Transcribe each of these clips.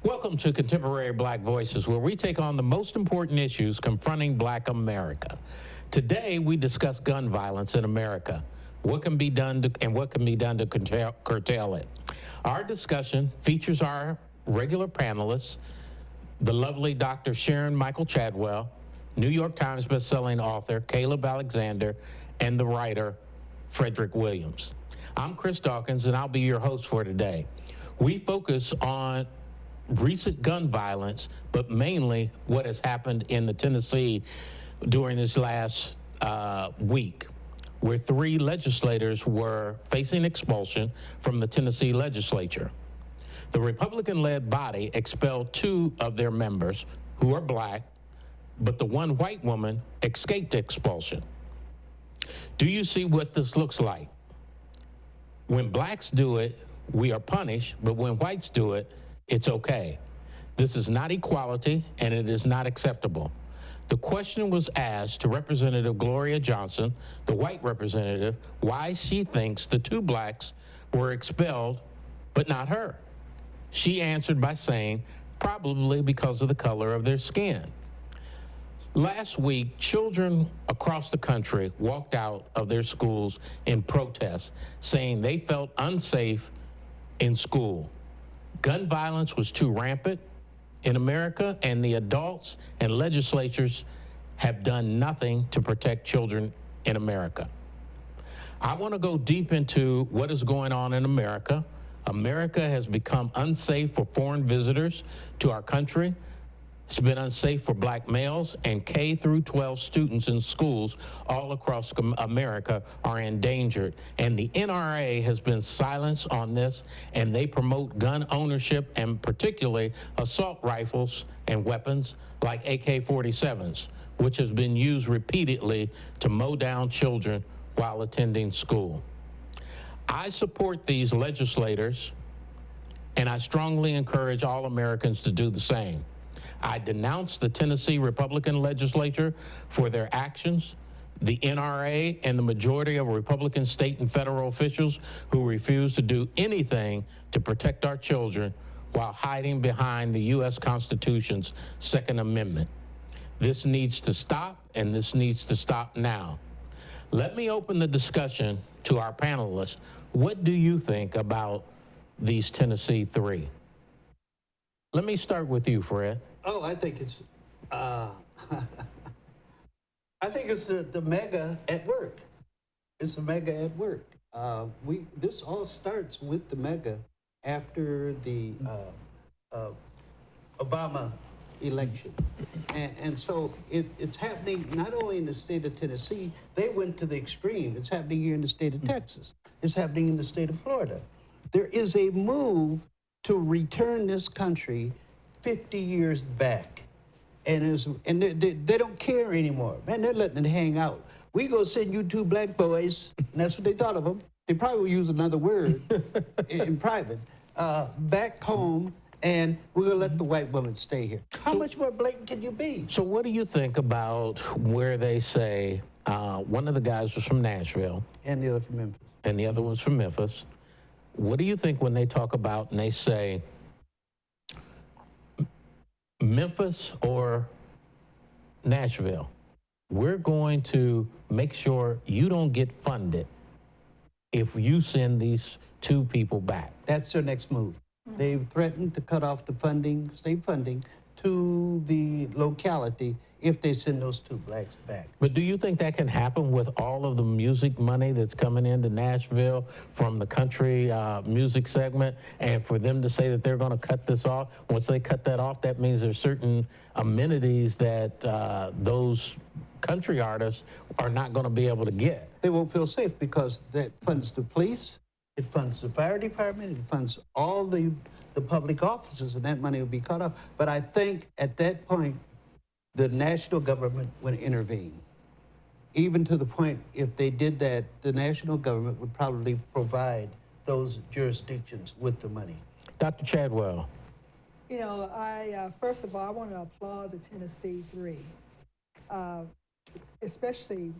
Welcome to Contemporary Black Voices, where we take on the most important issues confronting Black America. Today, we discuss gun violence in America, what can be done and what can be done to curtail it. Our discussion features our regular panelists, the lovely Dr. Sharon Michael Chadwell, New York Times bestselling author Caleb Alexander, and the writer Frederick Williams. I'm Chris Dawkins, and I'll be your host for today. We focus on recent gun violence, but mainly what has happened in the Tennessee during this last week, where 3 legislators were facing expulsion from the Tennessee Legislature. The Republican-led body expelled 2 of their members who are Black, but the one white woman escaped expulsion. Do you see what this looks like? When Blacks do it, we are punished, but when whites do it, it's okay. This is not equality, and it is not acceptable. The question was asked to Representative Gloria Johnson, the white representative, why she thinks the 2 Blacks were expelled, but not her. She answered by saying, probably because of the color of their skin. Last week, children across the country walked out of their schools in protest, saying they felt unsafe in school. Gun violence was too rampant in America, and the adults and legislatures have done nothing to protect children in America. I want to go deep into what is going on in America. America has become unsafe for foreign visitors to our country. It's been unsafe for Black males, and K through 12 students in schools all across America are endangered. And the NRA has been silenced on this, and they promote gun ownership and particularly assault rifles and weapons like AK-47s, which has been used repeatedly to mow down children while attending school. I support these legislators, and I strongly encourage all Americans to do the same. I denounce the Tennessee Republican legislature for their actions, the NRA, and the majority of Republican state and federal officials who refuse to do anything to protect our children while hiding behind the U.S. Constitution's Second Amendment. This needs to stop, and this needs to stop now. Let me open the discussion to our panelists. What do you think about these Tennessee 3? Let me start with you, Fred. Oh, I think it's, I think it's the MAGA at work. It's the MAGA at work. This all starts with the MAGA after the Obama election. And so it's happening not only in the state of Tennessee, they went to the extreme. It's happening here in the state of Texas. It's happening in the state of Florida. There is a move to return this country 50 years back. And they don't care anymore. Man, they're letting it hang out. We go send you 2 Black boys, and that's what they thought of them. They probably will use another word in private, back home, and we're gonna let the white woman stay here. How much more blatant can you be? So what do you think about where they say, one of the guys was from Nashville. And the other from Memphis. And the other was from Memphis. What do you think when they talk about and they say, Memphis or Nashville, we're going to make sure you don't get funded if you send these 2 people back? That's their next move. They've threatened to cut off the funding, state funding, to the locality if they send those 2 Blacks back. But do you think that can happen with all of the music money that's coming into Nashville from the country music segment, and for them to say that they're going to cut this off? Once they cut that off, that means there's certain amenities that those country artists are not going to be able to get. They won't feel safe because that funds the police, it funds the fire department, it funds all the public offices, and that money will be cut off. But I think at that point, the national government would intervene. Even to the point, if they did that, the national government would probably provide those jurisdictions with the money. Dr. Chadwell. You know, first of all, I want to applaud the Tennessee 3, especially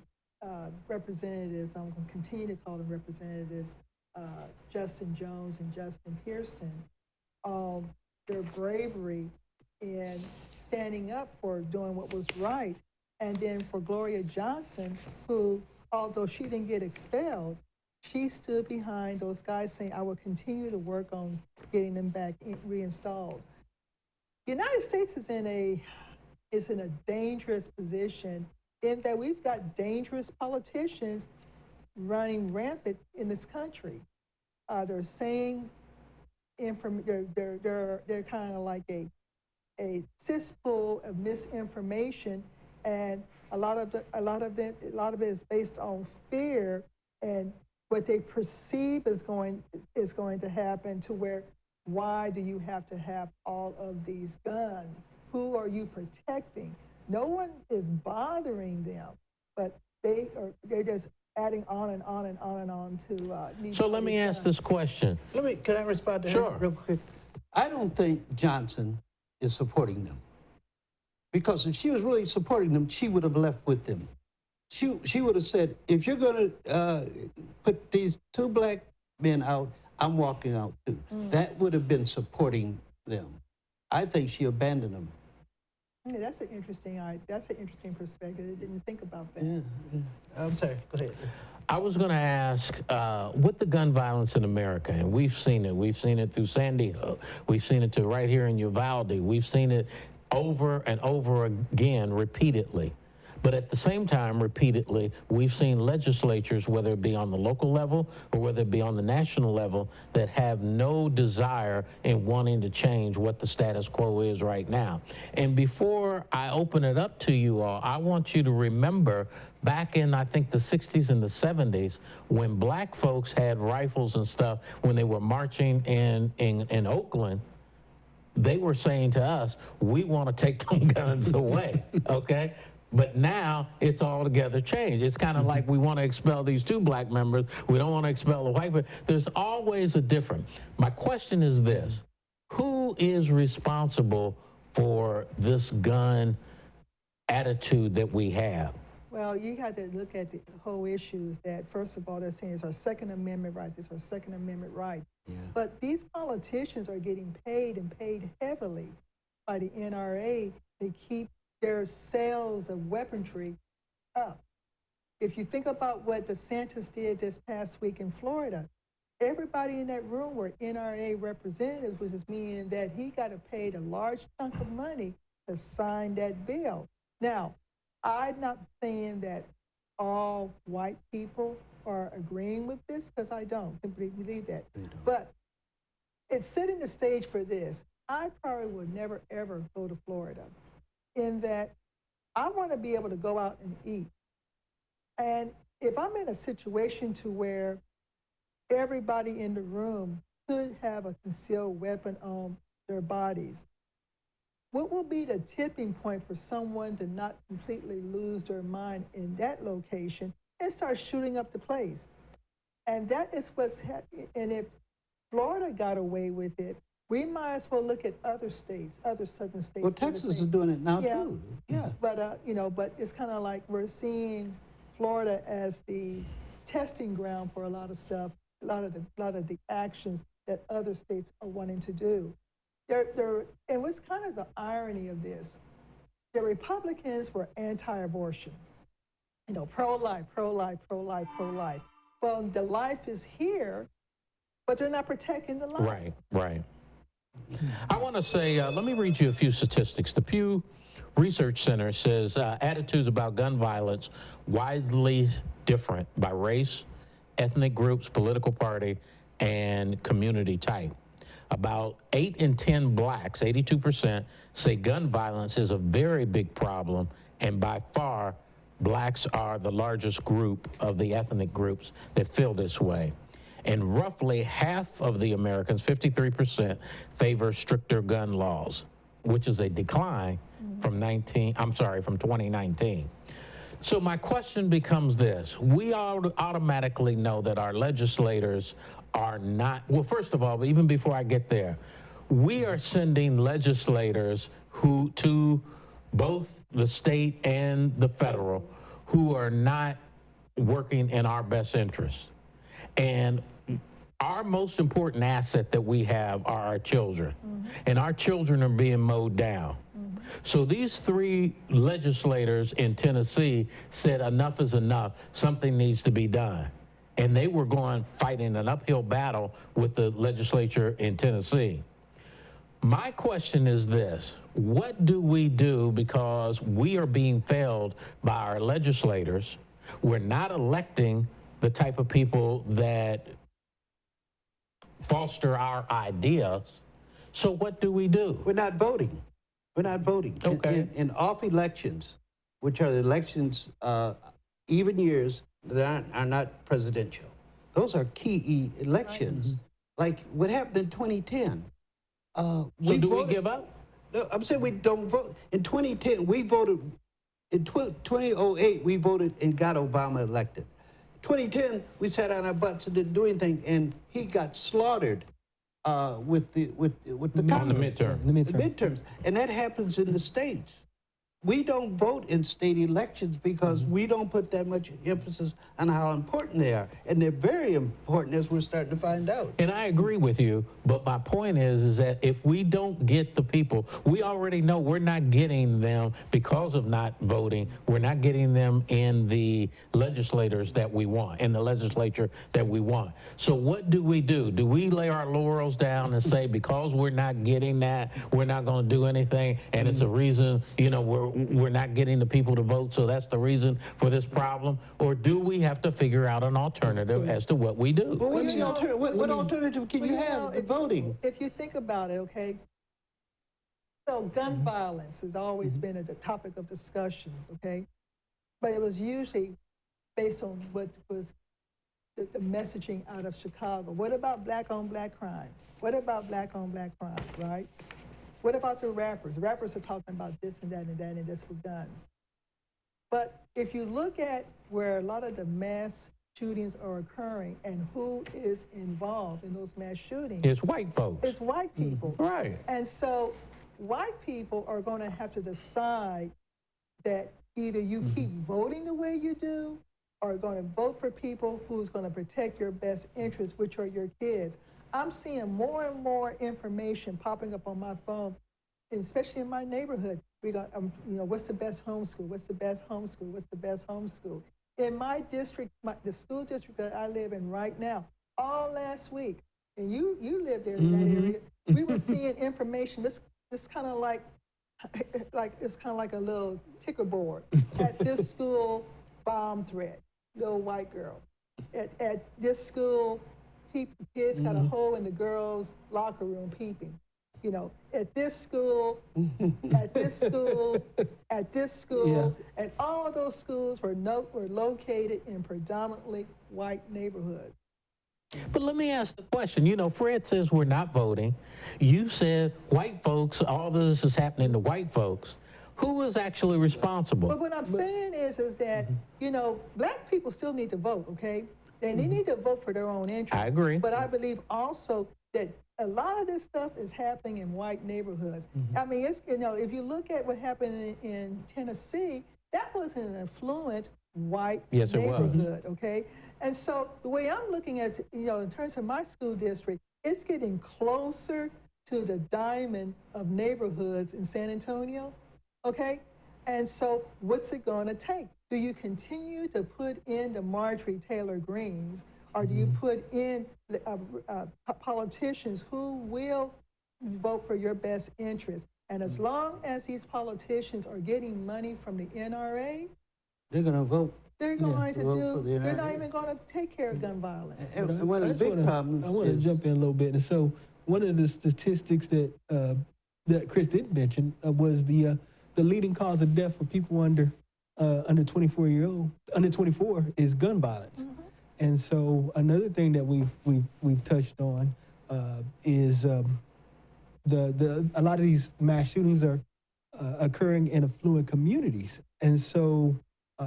representatives, I'm going to continue to call them representatives, Justin Jones and Justin Pearson, their bravery in standing up for doing what was right. And then for Gloria Johnson, who, although she didn't get expelled, she stood behind those guys saying, I will continue to work on getting them back reinstalled. The United States is in a dangerous position in that we've got dangerous politicians running rampant in this country. They're saying they're kind of like a cesspool of misinformation, and a lot of it is based on fear and what they perceive is going to happen. To where, why do you have to have all of these guns? Who are you protecting? No one is bothering them, but they're just adding on and on and on and on to. So let me ask this question. Can I respond to Sure. her real quick? I don't think Johnson is supporting them, because if she was really supporting them, she would have left with them. She would have said, if you're going to put these 2 black men out, I'm walking out too. That would have been supporting them. I think she abandoned them. Yeah, that's an interesting perspective. I didn't think about that. Yeah. I'm sorry. Go ahead. I was going to ask, with the gun violence in America, and we've seen it. We've seen it through Sandy Hook. We've seen it right here in Uvalde. We've seen it over and over again, repeatedly. But at the same time, repeatedly, we've seen legislatures, whether it be on the local level or whether it be on the national level, that have no desire in wanting to change what the status quo is right now. And before I open it up to you all, I want you to remember back in, I think, the 60s and the 70s, when black folks had rifles and stuff, when they were marching in Oakland, they were saying to us, we want to take them guns away, okay? But now it's altogether changed. It's kind of like we want to expel these 2 black members. We don't want to expel the white, but there's always a difference. My question is this: who is responsible for this gun attitude that we have? Well, you have to look at the whole issue. Is that, first of all, they're saying it's our Second Amendment rights. It's our Second Amendment rights. Yeah. But these politicians are getting paid, and paid heavily, by the NRA to keep their sales of weaponry up. If you think about what DeSantis did this past week in Florida, everybody in that room were NRA representatives, which is meaning that he got paid a large chunk of money to sign that bill. Now, I'm not saying that all white people are agreeing with this, because I don't believe that. But it's setting the stage for this. I probably would never, ever go to Florida, in that I want to be able to go out and eat. And if I'm in a situation to where everybody in the room could have a concealed weapon on their bodies, what will be the tipping point for someone to not completely lose their mind in that location and start shooting up the place? And that is what's happening. And if Florida got away with it, we might as well look at other states, other southern states. Well, Texas is doing it now too. Yeah, but but it's kind of like we're seeing Florida as the testing ground for a lot of stuff, a lot of the actions that other states are wanting to do. And what's kind of the irony of this? The Republicans were anti-abortion, pro-life, pro-life, pro-life, pro-life. Well, the life is here, but they're not protecting the life. Right. I want to say, let me read you a few statistics. The Pew Research Center says attitudes about gun violence widely different by race, ethnic groups, political party, and community type. About 8 in 10 blacks, 82%, say gun violence is a very big problem, and by far, blacks are the largest group of the ethnic groups that feel this way. And roughly half of the Americans, 53%, favor stricter gun laws, which is a decline from 2019. So my question becomes this. We automatically know that our legislators are not, well, first of all, even before I get there, we are sending legislators to both the state and the federal who are not working in our best interest. And our most important asset that we have are our children, and our children are being mowed down. So these three legislators in Tennessee said enough is enough, something needs to be done. And they were fighting an uphill battle with the legislature in Tennessee. My question is this: what do we do, because we are being failed by our legislators? We're not electing the type of people that foster our ideas. So what do we do? We're not voting. We're not voting. Okay. In off elections, which are the elections, even years that are not presidential, those are key elections. Like what happened in 2010. So do we give up? No, I'm saying we don't vote. In 2010, we voted. In 2008, we voted and got Obama elected. 2010, we sat on our butts and didn't do anything, and he got slaughtered with the Congress. midterm. The midterms, and that happens in the states. We don't vote in state elections because we don't put that much emphasis on how important they are, and they're very important, as we're starting to find out. And I agree with you, but my point is that if we don't get the people, we already know we're not getting them because of not voting. We're not getting them in the legislators that we want, in the legislature that we want. So what do? Do we lay our laurels down and say, because we're not getting that, we're not going to do anything, and it's a reason, we're not getting the people to vote, so that's the reason for this problem? Or do we have to figure out an alternative as to what we do? Well, what's the alternative? What alternative can you have to voting? If you think about it, okay, so gun violence has always been at the topic of discussions, okay? But it was usually based on what was the messaging out of Chicago. What about black on black crime? What about black on black crime, right? What about the rappers? Rappers are talking about this and that and that and this with guns. But if you look at where a lot of the mass shootings are occurring and who is involved in those mass shootings, It's white folks. it's white people. Right. And so white people are going to have to decide that either you keep voting the way you do or going to vote for people who's going to protect your best interests, which are your kids. I'm seeing more and more information popping up on my phone, and especially in my neighborhood. We got, what's the best homeschool? What's the best homeschool? What's the best homeschool? In my district, the school district that I live in right now, all last week, and you live there in that area, we were seeing information. This kind of like it's kind of like a little ticker board. At this school, bomb threat, little white girl. At this school, kids got a hole in the girls' locker room peeping. At this school, at this school, at this school, and all of those schools were located in predominantly white neighborhoods. But let me ask the question. Fred says we're not voting. You said white folks, all this is happening to white folks. Who is actually responsible? But what I'm saying is that, black people still need to vote, okay? They need to vote for their own interests. I agree. But I believe also that a lot of this stuff is happening in white neighborhoods. I mean, if you look at what happened in Tennessee, that was an affluent white neighborhood, okay? And so the way I'm looking at it, in terms of my school district, it's getting closer to the diamond of neighborhoods in San Antonio, okay? And so what's it going to take? Do you continue to put in the Marjorie Taylor Greens, or do you put in politicians who will vote for your best interest? And as long as these politicians are getting money from the NRA, they're going to vote. They're going to do. They're not even going to take care of gun violence. And one of the big problems. I want to jump in a little bit. And so, one of the statistics that Chris didn't mention was the leading cause of death for people under 24 is gun violence. And so another thing that we've touched on is a lot of these mass shootings are occurring in affluent communities, and so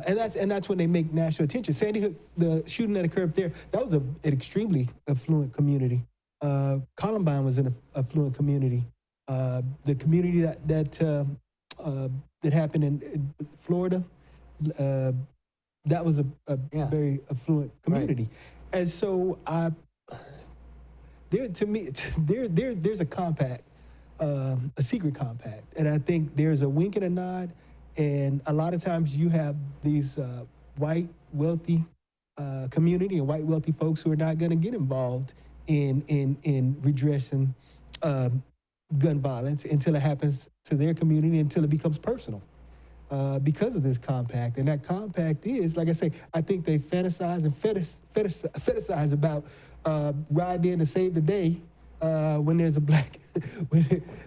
and that's when they make national attention. Sandy Hook, the shooting that occurred there, that was an extremely affluent community. Columbine was an affluent community. The community that happened in Florida. That was a very affluent community. Right. And so to me, there's a compact, a secret compact, and I think there's a wink and a nod, and a lot of times you have these white wealthy community and white wealthy folks who are not going to get involved in redressing gun violence until it happens to their community, until it becomes personal. Because of this compact, and that compact is, like I say, I think they fantasize and fetishize about riding in to save the day when there's a black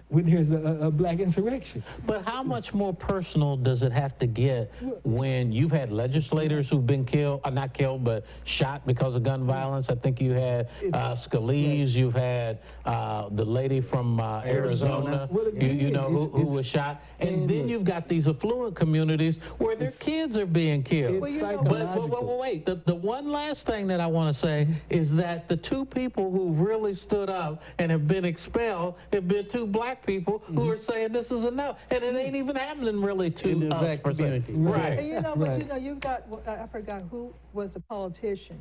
when there's a black insurrection. But how much more personal does it have to get when you've had legislators who've been killed, not killed, but shot because of gun violence? I think you had Scalise, you've had the lady from Arizona, Well, again, you know, who was shot. And then you've got these affluent communities where their kids are being killed. It's But wait, the one last thing that I want to say is that the two people who really stood up and have been expelled have been two black people who are saying this is enough, and it ain't even happening really to In the us black per se. community. Right. And you know, but you know, you've got, I forgot who was the politician,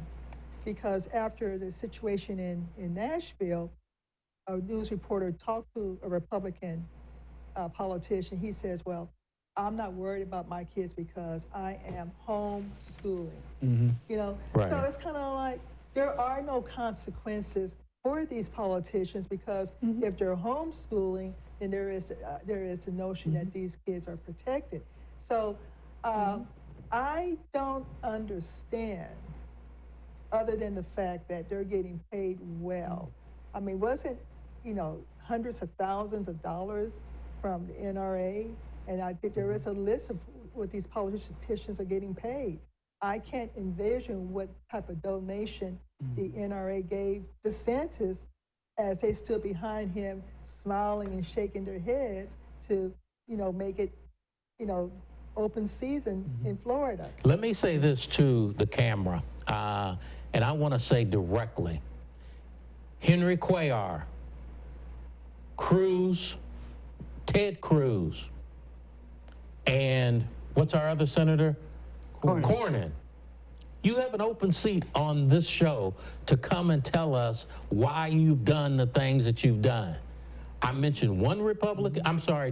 because after the situation in Nashville, a news reporter talked to a Republican politician. He says, well, I'm not worried about my kids because I am homeschooling. You know, Right. so it's kind of like there are no consequences for these politicians, because if they're homeschooling, then there is the notion that these kids are protected. So I don't understand, other than the fact that they're getting paid well. I mean, wasn't, you know, hundreds of thousands of dollars from the NRA? And I think there is a list of what these politicians are getting paid. I can't envision what type of donation the NRA gave DeSantis as they stood behind him, smiling and shaking their heads to, you know, make it, you know, open season in Florida. Let me say this to the camera, and I want to say directly. Henry Cuellar, Cruz, Ted Cruz, and what's our other senator? Cornyn. You have an open seat on this show to come and tell us why you've done the things that you've done. I mentioned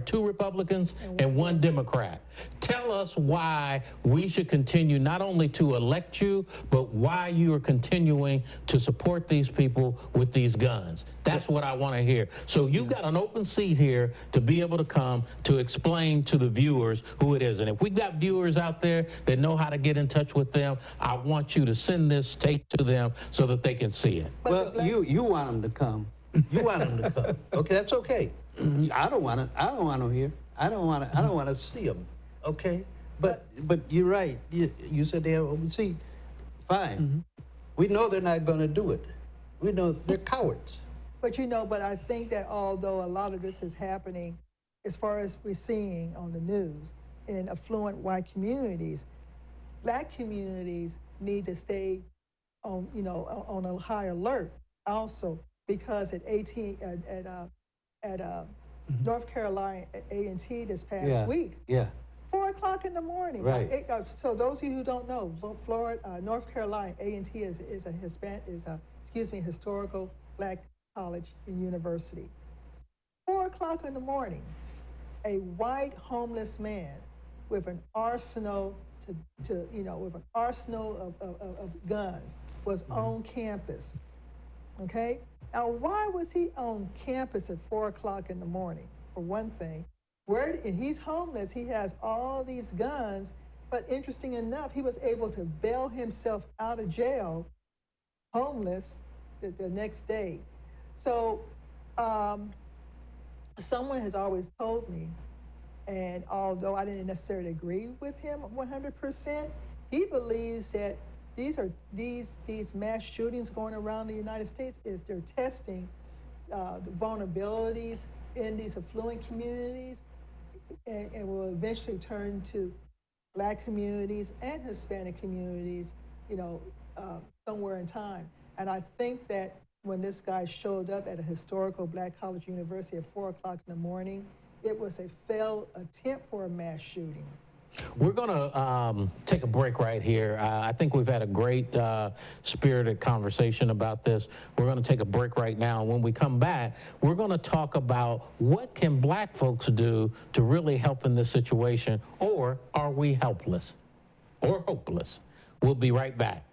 two Republicans and one Democrat. Tell us why we should continue not only to elect you, but why you are continuing to support these people with these guns. That's what I want to hear. So you've got an open seat here to be able to come to explain to the viewers who it is. And if we've got viewers out there that know how to get in touch with them, I want you to send this tape to them so that they can see it. Well, you want them to come. You want them to come. Okay, that's okay. I don't want them here. I don't want to see them. Okay, but you're right. You said they have open seat. Fine. We know they're not going to do it. We know they're cowards. But you know, but I think that although a lot of this is happening, as far as we're seeing on the news in affluent white communities, black communities need to stay on, you know, on a high alert also, because at North Carolina A&T this past week, 4 o'clock in the morning. Right. So those of you who don't know, North Carolina A&T is a historical black college and university. 4 o'clock in the morning, a white homeless man with an arsenal with an arsenal of guns was on campus. Okay. Now, why was he on campus at 4 o'clock in the morning? For one thing, and he's homeless, he has all these guns, but interesting enough, he was able to bail himself out of jail, homeless, the next day. So, someone has always told me, and although I didn't necessarily agree with him 100%, he believes that these mass shootings going around the United States is they're testing the vulnerabilities in these affluent communities, and will eventually turn to black communities and Hispanic communities, you know, somewhere in time. And I think that when this guy showed up at a historical black college university at 4 o'clock in the morning, it was a failed attempt for a mass shooting. We're going to take a break right here. I think we've had a great spirited conversation about this. We're going to take a break right now. And when we come back, we're going to talk about what can black folks do to really help in this situation, or are we helpless or hopeless? We'll be right back.